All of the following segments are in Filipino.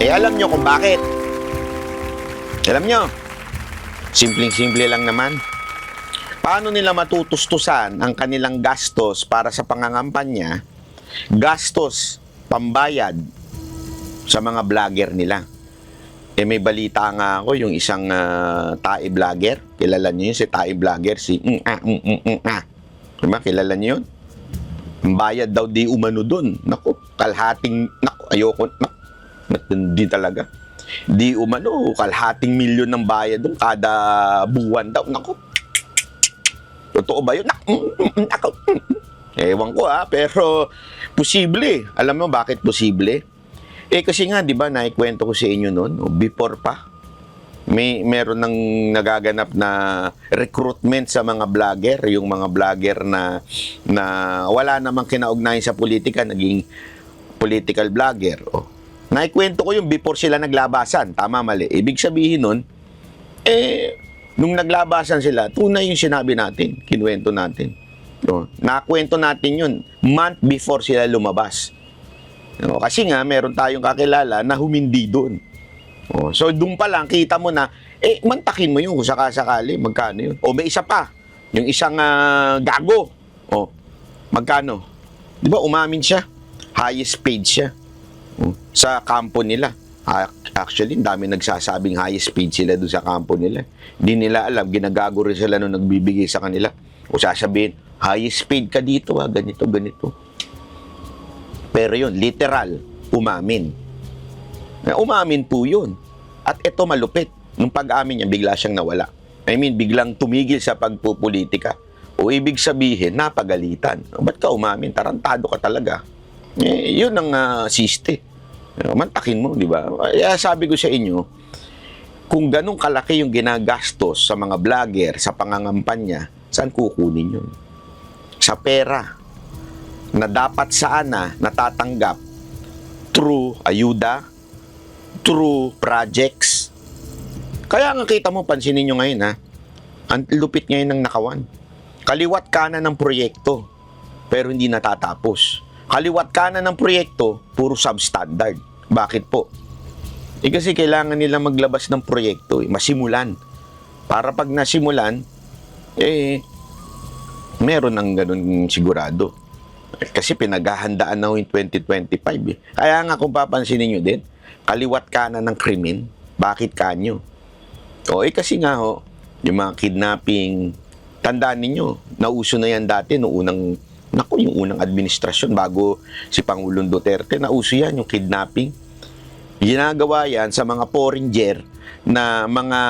Alam nyo kung bakit. Alam nyo, simpleng-simple lang naman. Paano nila matutustusan ang kanilang gastos para sa pangangampanya, gastos pambayad sa mga vlogger nila? May balita nga ako, yung isang tae vlogger, kilala niyo yun, si tae vlogger, si diba, kilala niyo yun? Ang bayad daw di umano dun. Naku, ayoko, hindi talaga. Di umano, kalahating milyon ng bayad dun kada buwan daw. Naku, totoo ba yun? Naku, ewan ko pero posible. Alam mo bakit posible? Kasi nga, di ba, naikwento ko sa inyo noon, before pa, meron nang nagaganap na recruitment sa mga vlogger, yung mga vlogger na wala namang kinaugnayan sa politika, naging political vlogger. Naikwento ko yung before sila naglabasan, tama mali. Ibig sabihin nun, nung naglabasan sila, tunay yung sinabi natin, kinuwento natin. Nakwento natin yun, month before sila lumabas. Kasi nga, meron tayong kakilala na humindi doon. So, doon pa lang, kita mo na, mantakin mo yun kung sakasakali, magkano yun. May isa pa, yung isang gago. Magkano? Di ba, umamin siya? Highest paid siya. Sa kampo nila. Actually, dami nagsasabing highest paid sila doon sa kampo nila. Hindi nila alam, ginagago rin sila nung nagbibigay sa kanila. O sasabihin, highest paid ka dito, ganito, ganito. Pero yun, literal, umamin. Umamin po yun. At ito malupit. Nung pag-amin niya, bigla siyang nawala. Biglang tumigil sa pagpupolitika. O ibig sabihin, napagalitan. Ba't ka umamin? Tarantado ka talaga. Yun ang siste. Mantakin mo, di ba? Kaya sabi ko sa inyo, kung ganun kalaki yung ginagastos sa mga vlogger, sa pangangampanya, saan kukunin yun? Sa pera na dapat sana natatanggap through ayuda, through projects. Kaya nga kita mo, pansinin nyo ngayon ang lupit ngayon ng nakawan. Kaliwat kanan ng proyekto, pero hindi natatapos. Kaliwat kanan ng proyekto, puro substandard. Bakit po? Kasi kailangan nila maglabas ng proyekto, masimulan. Para pag nasimulan, meron ng ganun sigurado. Kasi pinaghahandaan na yung 2025. Kaya nga kung papansinin nyo din, kaliwat kanan ng krimen, bakit kanyo? Kasi nga yung mga kidnapping, tandaan ninyo, nauso na yan dati noong yung unang administrasyon bago si Pangulong Duterte, nauso yan yung kidnapping. Ginagawa yan sa mga foreigner na mga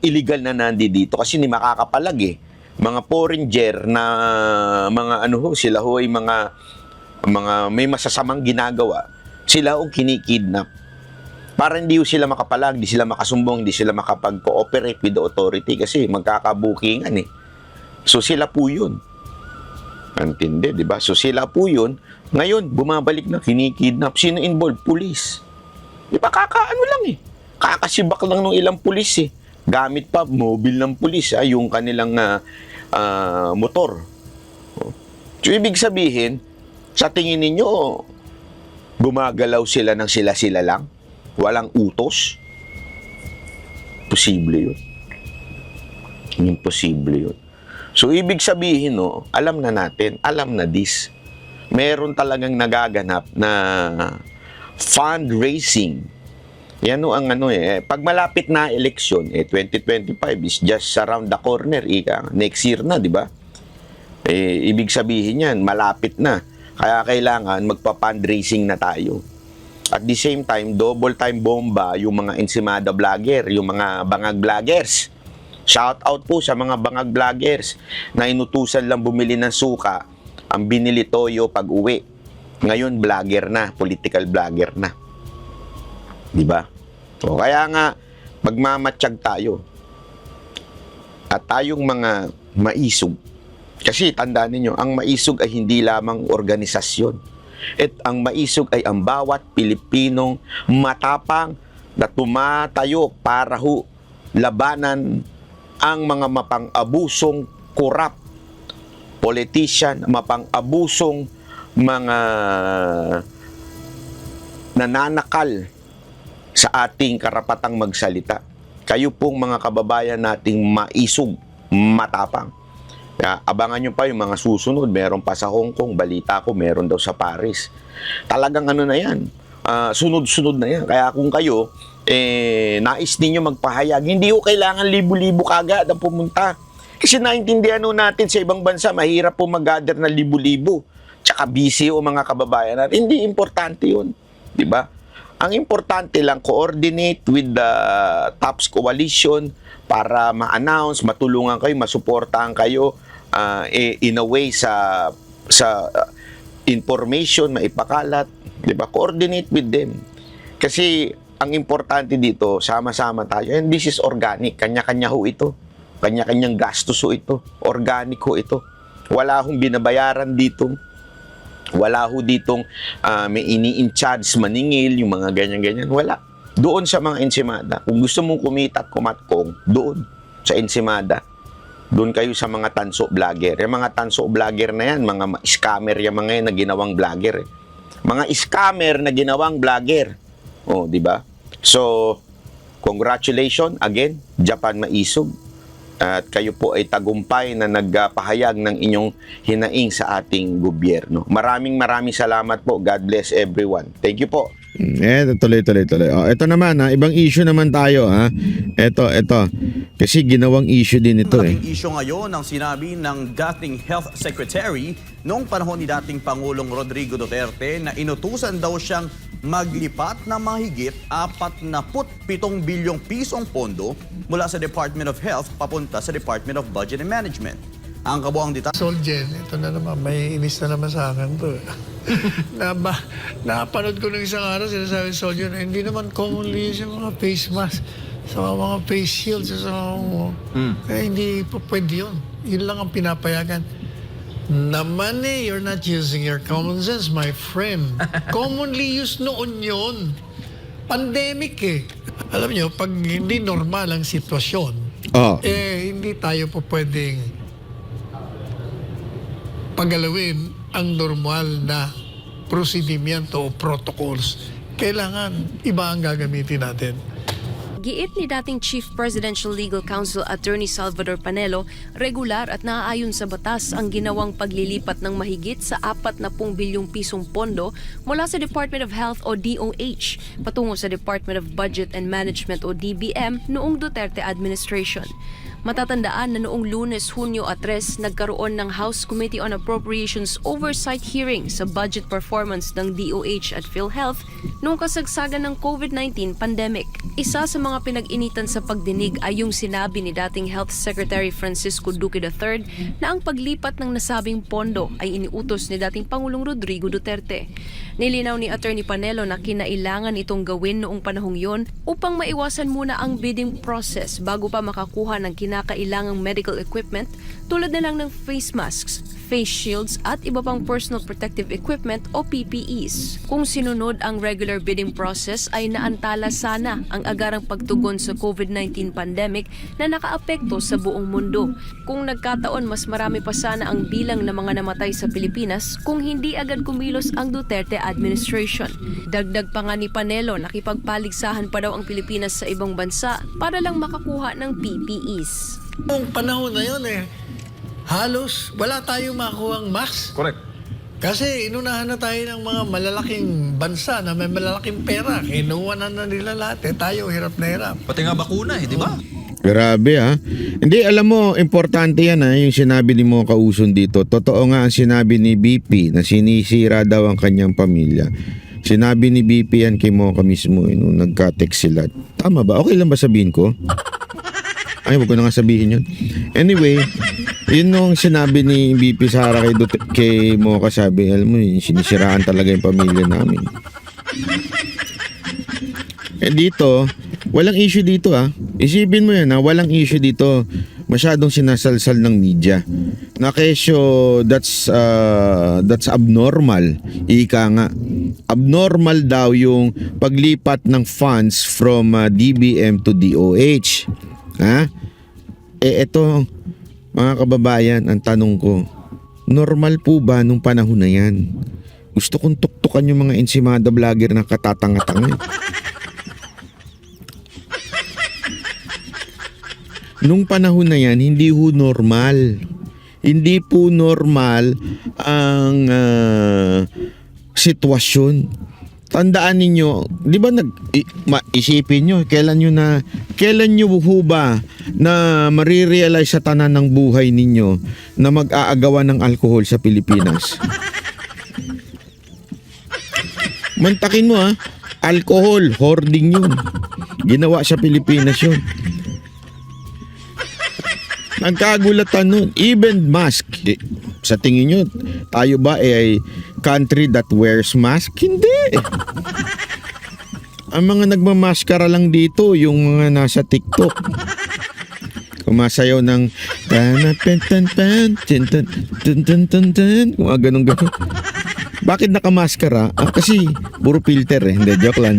illegal na nandito kasi hindi makakapalag mga foreigner na mga sila ay mga may masasamang ginagawa, sila kinikidnap para hindi sila makapalag, hindi sila makasumbong, hindi sila makapag-cooperate with the authority kasi magkakabukingan So sila po yun. Antindi, di ba? So sila po yun. Ngayon, bumabalik na, kinikidnap. Sino involved? Police. Di ba? Kakaano lang kakasibak lang ng ilang pulis Gamit pa, mobile ng pulis yung kanilang motor. So, ibig sabihin, sa tingin ninyo, gumagalaw sila ng sila-sila lang? Walang utos? Posible yun. Imposible yun. So, ibig sabihin, alam na natin, alam na this. Meron talagang nagaganap na fundraising. Yan ang pag malapit na eleksyon, 2025 is just around the corner, next year na, di ba? Ibig sabihin yan, malapit na. Kaya kailangan magpa-fundraising na tayo. At the same time, double time bomba yung mga Ensimada vlogger, yung mga bangag vloggers. Shout out po sa mga bangag vloggers na inutusan lang bumili ng suka, ang binili toyo pag uwi. Ngayon, vlogger na, political vlogger na. Di ba? Kaya nga, magmamatsyag tayo. At tayong mga maisog. Kasi tandaan ninyo, ang maisog ay hindi lamang organisasyon. At ang maisog ay ang bawat Pilipinong matapang na tumatayo para labanan ang mga mapang-abusong korap, politician, mapang-abusong mga nananakal sa ating karapatang magsalita. Kayo pong mga kababayan nating maisog, matapang. Kaya abangan nyo pa yung mga susunod. Meron pa sa Hong Kong, balita ko, meron daw sa Paris. Talagang ano na yan, sunod-sunod na yan. Kaya kung kayo, nais ninyo magpahayag, hindi ko kailangan libu-libu kagad ang pumunta. Kasi naintindihan natin sa ibang bansa, mahirap po mag-gather na libu-libu. Tsaka busy o mga kababayan natin. Hindi importante yun. Diba? Ang importante lang, coordinate with the TOPS Coalition para ma-announce, matulungan kayo, masuportahan kayo in a way sa information, maipakalat. Diba? Coordinate with them. Kasi ang importante dito, sama-sama tayo. And this is organic. Kanya-kanya ho ito. Kanya-kanyang gastos ho ito. Organic ho ito. Wala hong binabayaran dito. Wala ho ditong may ini-in-charge, maningil, yung mga ganyan-ganyan. Wala. Doon sa mga Ensimada. Kung gusto mong kumita at kumatkong, doon sa Ensimada. Doon kayo sa mga tanso vlogger. Yung mga tanso vlogger na yan, mga scammer yung mga yan na ginawang vlogger. Mga scammer na ginawang vlogger. Oh, di ba? So, congratulations again, Japan Maisog. At kayo po ay tagumpay na nagpahayag ng inyong hinaing sa ating gobyerno. Maraming salamat po. God bless everyone. Thank you po. Tuloy. Ito naman, ibang issue naman tayo, ha. Ito. Kasi ginawang issue din ito, Malaking issue ngayon ang sinabi ng dating Health Secretary noong panahon ni dating Pangulong Rodrigo Duterte na inutusan daw siyang maglipat na mahigit 47 bilyong pisong pondo mula sa Department of Health papunta sa Department of Budget and Management. Ang kabuang detalye. Soljen, ito na naman, may inis na naman sa akin to. Napanood ko ng isang araw, sinasabi Soljen, hindi naman commonly sa mga face mask, sa mga face shields, sa mga... Kaya hindi po pwede yun. Yun lang ang pinapayagan. Naman you're not using your common sense, my friend. Commonly used noon yun. Pandemic Alam nyo, pag hindi normal ang sitwasyon, hindi tayo po pwedeng pagalawin ang normal na prosedimento o protocols. Kailangan iba ang gagamitin natin. Giit ni dating Chief Presidential Legal Counsel Attorney Salvador Panelo, regular at naaayon sa batas ang ginawang paglilipat ng mahigit sa 40 bilyong pisong pondo mula sa Department of Health o DOH patungo sa Department of Budget and Management o DBM noong Duterte administration. Matatandaan na noong Lunes, Hunyo 3, nagkaroon ng House Committee on Appropriations Oversight Hearing sa budget performance ng DOH at PhilHealth noong kasagsagan ng COVID-19 pandemic. Isa sa mga pinag-initan sa pagdinig ay yung sinabi ni dating Health Secretary Francisco Duque III na ang paglipat ng nasabing pondo ay iniutos ni dating Pangulong Rodrigo Duterte. Nilinaw ni Attorney Panelo na kinailangan itong gawin noong panahong yon upang maiwasan muna ang bidding process bago pa makakuha ng kinakailangang medical equipment tulad na lang ng face masks, face shields at iba pang personal protective equipment o PPEs. Kung sinunod ang regular bidding process ay naantala sana ang agarang pagtugon sa COVID-19 pandemic na nakaapekto sa buong mundo. Kung nagkataon, mas marami pa sana ang bilang ng mga namatay sa Pilipinas kung hindi agad kumilos ang Duterte administration. Dagdag pa nga ni Panelo, nakipagpaligsahan pa daw ang Pilipinas sa ibang bansa para lang makakuha ng PPEs. Noong panahon na yun halos wala tayong makuhang mask. Correct. Kasi inunahan na tayo ng mga malalaking bansa na may malalaking pera. Kinuha na nila lahat. Tayo hirap na hirap. Pati nga bakuna di ba? Grabe, ha. Hindi, alam mo, importante yan, ha, yung sinabi ni Mo Kauson dito. Totoo nga ang sinabi ni BP na sinisira daw ang kanyang pamilya. Sinabi ni BP yan kay Mocha mismo nung nagka-text sila. Tama ba? Okay lang ba sabihin ko? Ay, wag ko na nga sabihin yun. Anyway, yun nung sinabi ni BP Sara kay Mocha, sabi, alam mo, sinisiraan talaga yung pamilya namin. Dito, walang issue dito, ha. Isipin mo yan, ha. Walang issue dito. Masyadong sinasalsal ng media. Na kesyo, that's abnormal. Ika nga. Abnormal daw yung paglipat ng funds from DBM to DOH. Ha? Eto, mga kababayan, ang tanong ko, normal po ba nung panahon na yan? Gusto kong tuktukan yung mga Ensimada vlogger na katatanga-tanga. nung panahon na yan, hindi ho normal. Hindi po normal ang sitwasyon. Tandaan ninyo, 'di ba isipin nyo, kailan nyo ho ba na marirealize sa tanan ng buhay ninyo na mag-aagawan ng alcohol sa Pilipinas? Mantakin mo alcohol, hoarding yun. Ginawa sa Pilipinas yun. Nagkagulatan nun. Even mask. Sa tingin nyo, tayo ba ay country that wears mask? Hindi. Ang mga nagmamaskara lang dito, yung mga nasa TikTok. Kumasayaw ng kung ganun. Bakit nakamaskara? Kasi puro filter eh. Hindi, joke lang.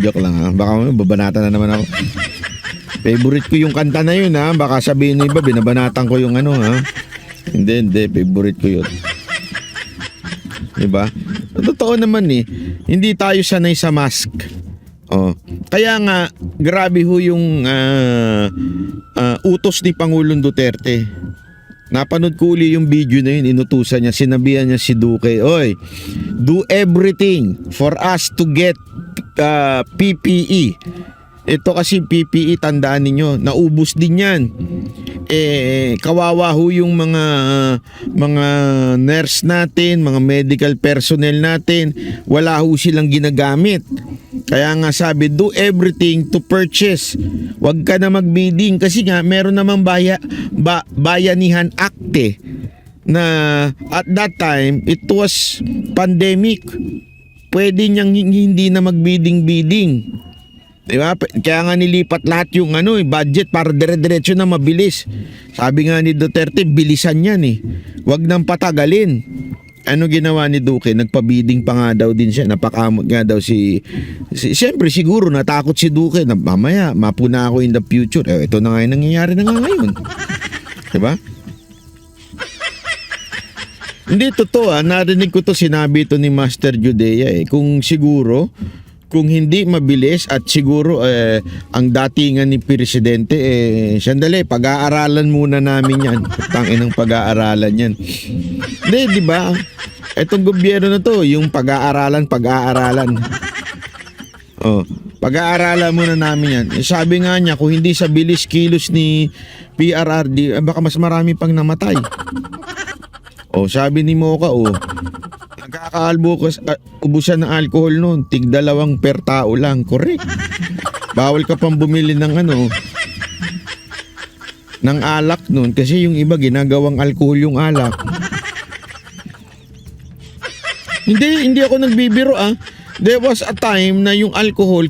Baka babanatan na naman ako. Favorite ko yung kanta na yun Baka sabihin ng iba, binabanatan ko yung Hindi. Favorite ko yun. Diba? Totoo naman hindi tayo sanay sa mask. Kaya nga, grabe ho yung utos ni Pangulong Duterte. Napanood ko uli yung video na yun, inutusan niya, sinabihan niya si Duque, "Oy, do everything for us to get PPE." Ito kasi PPE, tandaan ninyo, naubos din yan. Kawawa ho yung mga nurse natin, mga medical personnel natin, wala ho silang ginagamit. Kaya nga sabi, do everything to purchase. Huwag ka na magbidding kasi nga meron namang Bayanihan Act na at that time it was pandemic. Pwede niyang hindi na magbidding-bidding. Diba? Kaya nga nilipat lahat yung budget para dire-diretso na mabilis. Sabi nga ni Duterte, bilisan yan Huwag nang patagalin. Ano ginawa ni Duque? Nagpabidding pa nga daw din siya. Napakamot nga daw siyempre siguro natakot si Duque na mamaya mapuna ako in the future. Ito na nga yung nangyayari na nga ngayon. Diba? Hindi, totoo narinig ko to, sinabi ito ni Master Judea kung hindi mabilis at siguro ang datingan ni Presidente sandali, pag-aaralan muna namin yan. Tanginang pag-aaralan yan. Hindi, di ba? Etong gobyerno na to, yung pag-aaralan. Pag-aaralan muna namin yan. Sabi nga niya, kung hindi sa bilis kilos ni PRRD, baka mas marami pang namatay. Sabi ni Mocha, nagkakaalbo ubusan ng alcohol noon, tig-2 per tao lang. Correct. Bawal ka pang bumili ng ng alak noon kasi yung iba ginagawang alcohol yung alak. Hindi ako nagbibiro There was a time na yung alcohol,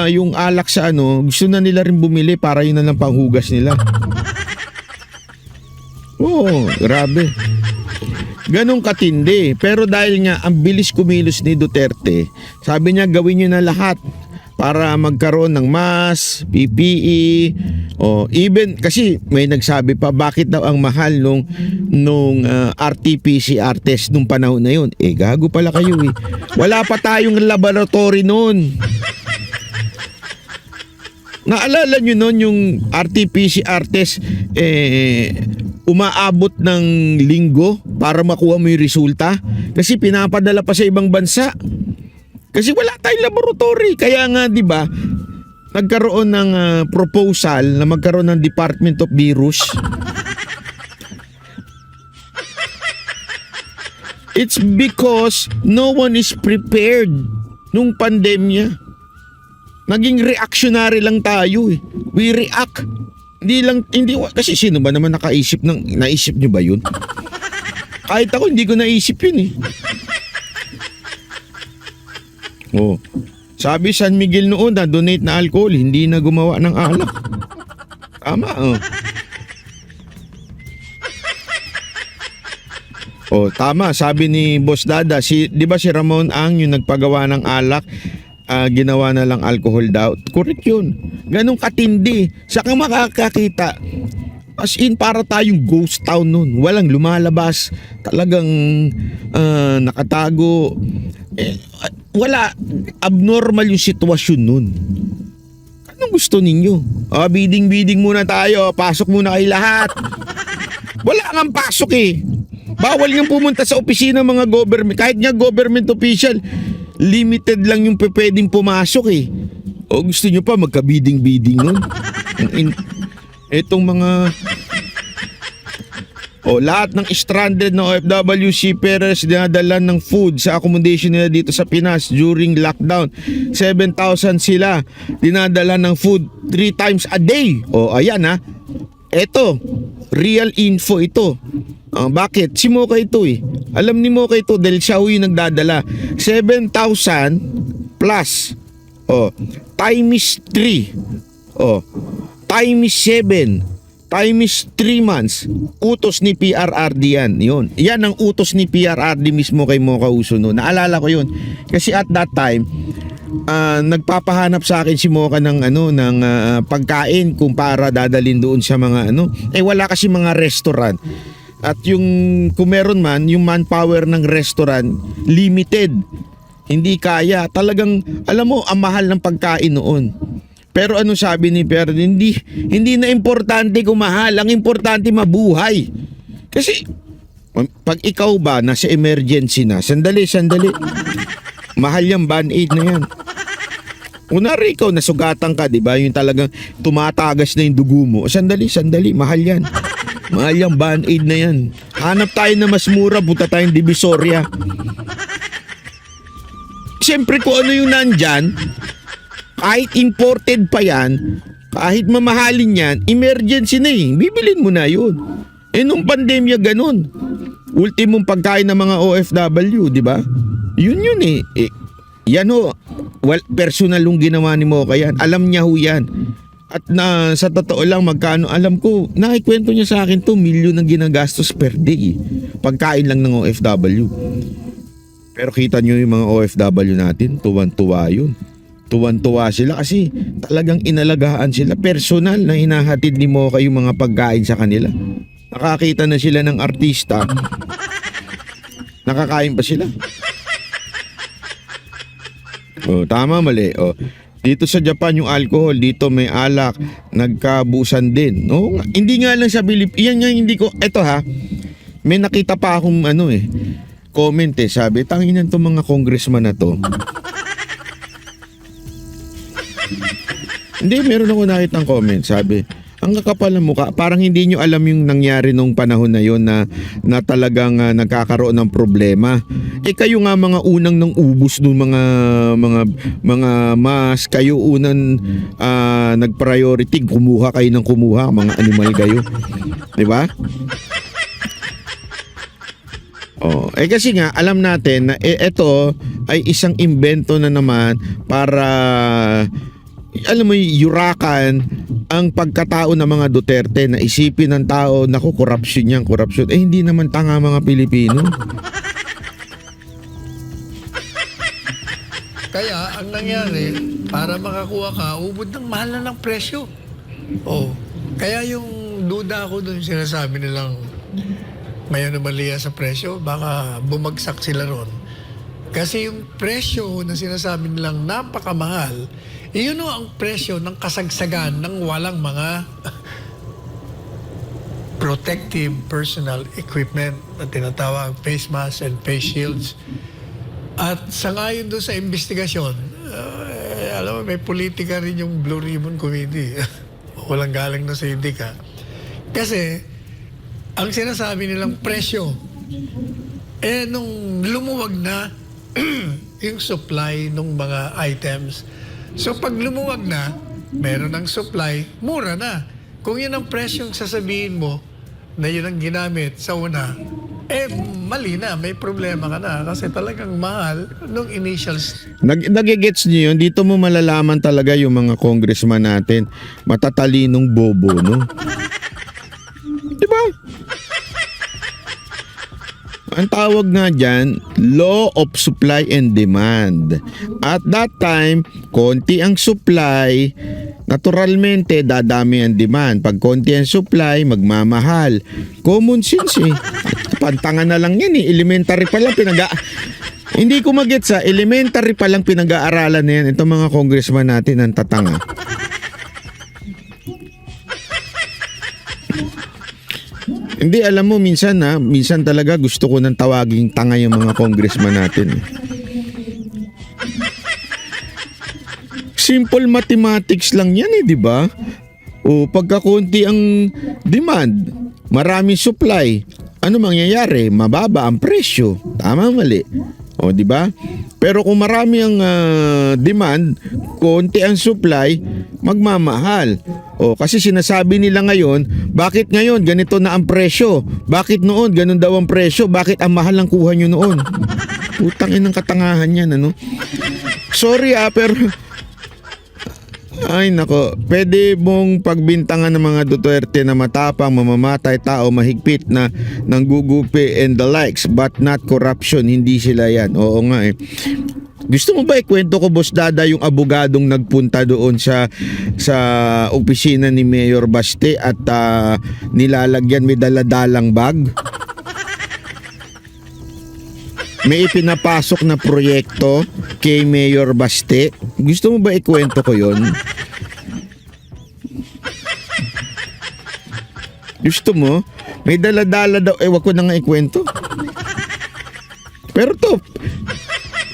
yung alak sa gusto na nila rin bumili para yun na lang panghugas nila. Grabe. Ganong katindi. Pero dahil nga ang bilis kumilos ni Duterte, sabi niya gawin niyo na lahat para magkaroon ng mask, PPE, even kasi may nagsabi pa bakit daw ang mahal nung RT-PCR test nung panahon na yun. Gago pala kayo Wala pa tayong laboratory noon. Naalala nyo noon yung RT-PCR test umaabot ng linggo para makuha mo yung resulta kasi pinapadala pa sa ibang bansa kasi wala tayong laboratory. Kaya nga, di ba, nagkaroon ng proposal na magkaroon ng Department of Virus. It's because no one is prepared nung pandemya. Naging reactionary lang tayo We react. Hindi kasi sino ba naman naisip niyo ba yun? Kahit ako hindi ko naisip yun Sabi San Miguel noon na donate na alcohol, hindi na gumawa ng alak. Tama tama, sabi ni Boss Dada, di ba si Ramon Ang yung nagpagawa ng alak, ginawa na lang alcohol daw. Correct yun. Ganong katindi. Saka makakakita. As in, para tayong ghost town nun. Walang lumalabas. Talagang nakatago. Wala. Abnormal yung sitwasyon nun. Anong gusto ninyo? Bidding muna tayo. Pasok muna kayo lahat. Wala nga pasok eh. Bawal nga pumunta sa opisina mga government. Kahit nga government official, limited lang yung pwedeng pumasok eh. O gusto nyo pa magka-bidding nun? Itong mga... lahat ng stranded na OFW seafarers dinadala ng food sa accommodation nila dito sa Pinas during lockdown. 7,000 sila dinadala ng food 3 times a day. Ayan ha. Eto, real info ito. Bakit? Si Mocha ito eh. Alam ni Mocha ito dahil siya yung nagdadala. 7,000 plus. Times 3. Times 7. Times 3 months, utos ni PRRD yan. Yan ang utos ni PRRD mismo kay Mocha Usono. Naalala ko yun. Kasi at that time, nagpapahanap sa akin si Mocha ng pagkain kung para dadalhin doon sa mga wala kasi mga restaurant. At yung kung meron man, yung manpower ng restaurant limited. Hindi kaya. Talagang alam mo, ang mahal ng pagkain noon. Pero ano sabi ni Perdo, hindi na importante kung mahal, ang importante mabuhay. Kasi pag ikaw ba nasa emergency na, sandali. Mahal yung band-aid na yan. Kunwari ikaw nasugatan ka, 'di ba? Yung talagang tumatagas na yung dugo mo. Sandali, mahal yan. Mahal yung band-aid na yan. Hanap tayo na mas mura, punta tayong Divisoria. Siyempre kung ano yung nandyan, kahit imported pa yan, kahit mamahalin yan, emergency na eh. Bibilin mo na yun. Nung pandemya ganun. Ultimong pagkain ng mga OFW, di ba? Yun eh. Yan ho. Personal yung ginawa ni Mocha yan. Alam niya ho yan. At sa totoo lang, magkano, alam ko, nakikwento niya sa akin 2 million ang ginagastos per day. Pagkain lang ng OFW. Pero kita nyo yung mga OFW natin, tuwan-tuwa yun. Tuwan-tuwa sila kasi talagang inalagaan sila. Personal na hinahatid ni Mocha yung mga pagkain sa kanila. Nakakita na sila ng artista. Nakakain pa sila. Tama, mali. Dito sa Japan yung alcohol, dito may alak, nagkabusan din. Hindi nga lang sa Pilipinas. Yan nga hindi ko, eto ha, may nakita pa akong comment sabi, tanginan to mga congressman na to. Hindi, meron ako nakitang comment, sabi, ang kakapal ng mukha, parang hindi nyo alam yung nangyari nung panahon na yon na talagang nagkakaroon ng problema. Kayo nga mga unang nang ubos nung mga mas, kayo unang nag-priority, kumuha kayo ng kumuha, mga animal kayo. 'Di ba? Kasi nga alam natin na ito ay isang imbento na naman para alam mo yurakan ang pagkatao ng mga Duterte na isipin ng tao, naku, korupsyon. Hindi naman tanga mga Pilipino. Kaya ang nangyari, para makakuha ka, ubod ng mahal na ng presyo. Kaya yung duda ko dun sinasabi nilang may anomalya sa presyo, baka bumagsak sila ron. Kasi yung presyo na sinasabi nilang napakamahal, yun ang presyo ng kasagsagan ng walang mga protective personal equipment na tinatawag face mask and face shields. At sa ngayon doon sa investigasyon, alam mo, may politika rin yung Blue Ribbon Committee. Walang galing na sa Indika. Kasi, ang sinasabi nilang presyo, nung lumuwag na yung supply ng mga items. So, pag lumuwag na, meron ng supply, mura na. Kung yun ang presyong sasabihin mo na yun ang ginamit sa una, mali na, may problema ka na kasi talagang mahal nung initials. Nagigets niyo yun, dito mo malalaman talaga yung mga congressman natin, matatalinong bobo, no? Diba? Ang tawag nga dyan, law of supply and demand. At that time, konti ang supply, naturalmente dadami ang demand. Pag konti ang supply, magmamahal. Common sense eh. Pantangan na lang yan eh. Elementary pa lang hindi ko magets elementary pa lang pinag-aaralan na yan. Itong mga congressman natin ang tatanga. Hindi, alam mo, minsan talaga gusto ko nang tawaging tanga yung mga congressman natin. Simple mathematics lang yan di ba? O pagka konti ang demand, maraming supply, ano mangyayari? Mababa ang presyo. Tama, mali? O, di ba? Pero kung marami ang demand, konti ang supply, magmamahal. O, kasi sinasabi nila ngayon, bakit ngayon ganito na ang presyo? Bakit noon ganun daw ang presyo? Bakit ang mahal ang kuha nyo noon? Putang inang katangahan yan, ano? Sorry pero ay nako, pwede mong pagbintangan ng mga Duterte na matapang, mamamatay tao, mahigpit na nanggugupi and the likes, but not corruption. Hindi sila yan. Oo nga Gusto mo ba ikwento ko, Boss Dada, yung abogadong nagpunta doon sa opisina ni Mayor Baste at nilalagyan may daladalang bag? May ipinapasok na proyekto kay Mayor Baste. Gusto mo ba ikwento ko yon? Gusto mo? May daladala daw. Wag ko na nga ikwento. Pero to,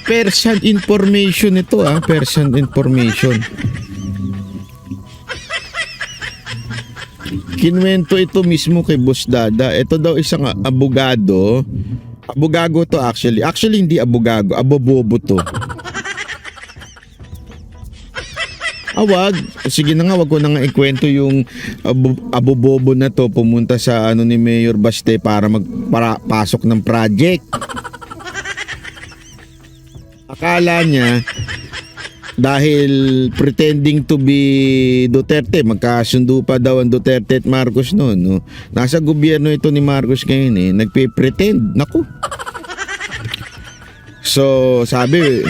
person information ito person information. Kinwento ito mismo kay Boss Dada. Ito daw isang abogado. Abogago to actually. Actually hindi abogago, abobobo to. Wag. Sige na nga, wag ko na nga ikwento yung abobobo na to pumunta sa ni Mayor Baste para pasok ng project. Akala niya dahil pretending to be Duterte, magkasundo pa daw ang Duterte at Marcos noon, no? Nasa gobyerno ito ni Marcos ngayon nagpe-pretend. Naku. So, sabi,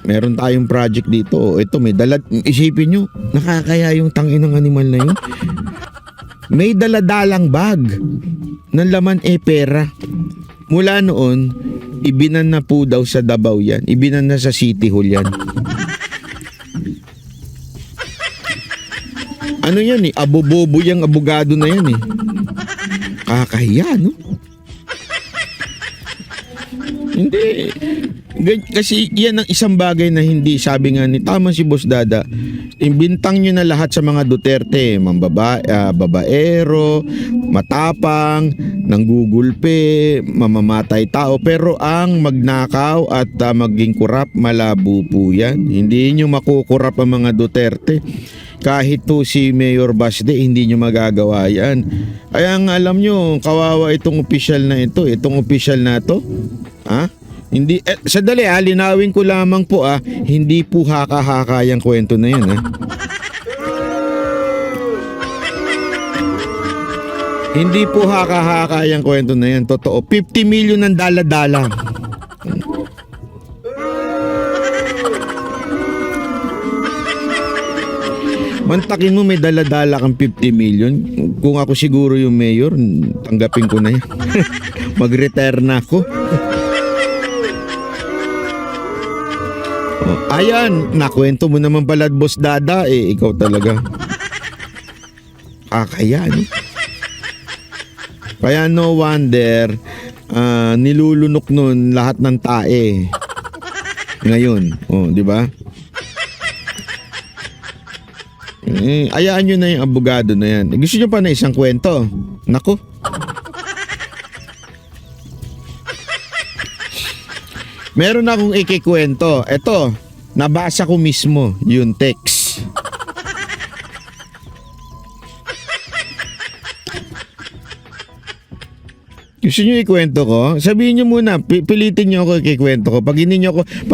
meron tayong project dito. Ito, may dala, isipin nyo, nakakaya yung tangin ng animal na yun. May daladalang bag ng laman pera. Mula noon, ibinan na po daw sa Davao yan. Ibinan na sa City Hall yan. Ano yan abobobo yung abogado na yan Kakahiya, no? Hindi. Kasi yan ang isang bagay na hindi, sabi nga tama si Boss Dada, imbintang nyo na lahat sa mga Duterte, babaero, matapang, nanggugulpe, mamamatay tao, pero ang magnakaw at maging kurap, malabo po yan. Hindi nyo makukurap ang mga Duterte. Kahit to si Mayor Baste, hindi nyo magagawa yan. Kaya nga alam nyo, kawawa itong opisyal na ito, itong opisyal na to. Hindi, sadali linawin ko lamang po hindi po haka-haka yung kwento na yan Hindi po haka-haka yung kwento na yan, totoo. 50 million ng dala-dala. Mantakin mo may dala-dala kang 50 million. Kung ako siguro yung mayor, tanggapin ko na yan. Mag-retire na ako. Ayan, nakwento mo naman pala, Boss Dada. Ikaw talaga. Kaya, no? Kaya no wonder, nilulunok nun lahat ng tae. Ngayon, di ba? Ayaan nyo na yung abogado na yan. Gusto nyo pa na isang kwento? Nako. Meron akong ikikwento. Ito, nabasa ko mismo yung text. Gusto nyo ikwento ko? Sabihin nyo muna, pilitin nyo ako ikikwento ko. Pag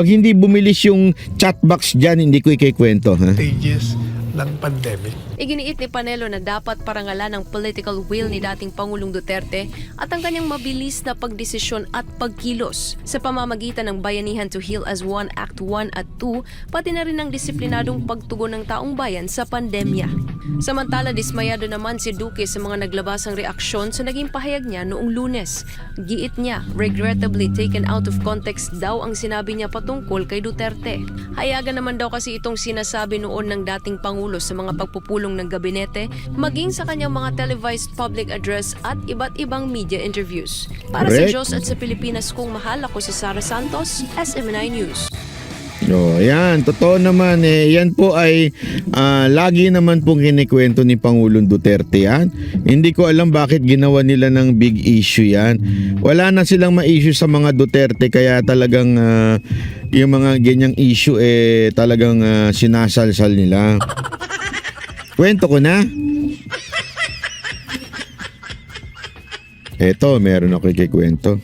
hindi bumilis yung chat box dyan, hindi ko ikikwento. Stages ng pandemic. Iginiit ni Panelo na dapat parangalan ang political will ni dating Pangulong Duterte at ang kanyang mabilis na pagdesisyon at pagkilos sa pamamagitan ng Bayanihan to Heal as One Act 1 at 2, pati na rin ang disiplinadong pagtugon ng taong bayan sa pandemya. Samantala, dismayado naman si Duque sa mga naglabasang reaksyon sa naging pahayag niya noong Lunes. Giit niya, regrettably taken out of context daw ang sinabi niya patungkol kay Duterte. Hayagan naman daw kasi itong sinasabi noon ng dating Pangulong Pangulo sa mga pagpupulong ng gabinete, maging sa kanyang mga televised public address at iba't ibang media interviews. Para sa Correct. Diyos at sa Pilipinas, kung mahal ako si Sara Santos, SMNI News. Oh, yan, totoo naman yan po ay lagi naman pong kinikwento ni Pangulong Duterte yan. Hindi ko alam bakit ginawa nila ng big issue yan. Wala na silang ma-issue sa mga Duterte kaya talagang yung mga ganyang issue talagang sinasalsal nila. Kwento ko na. Eto, meron ako ikikwento.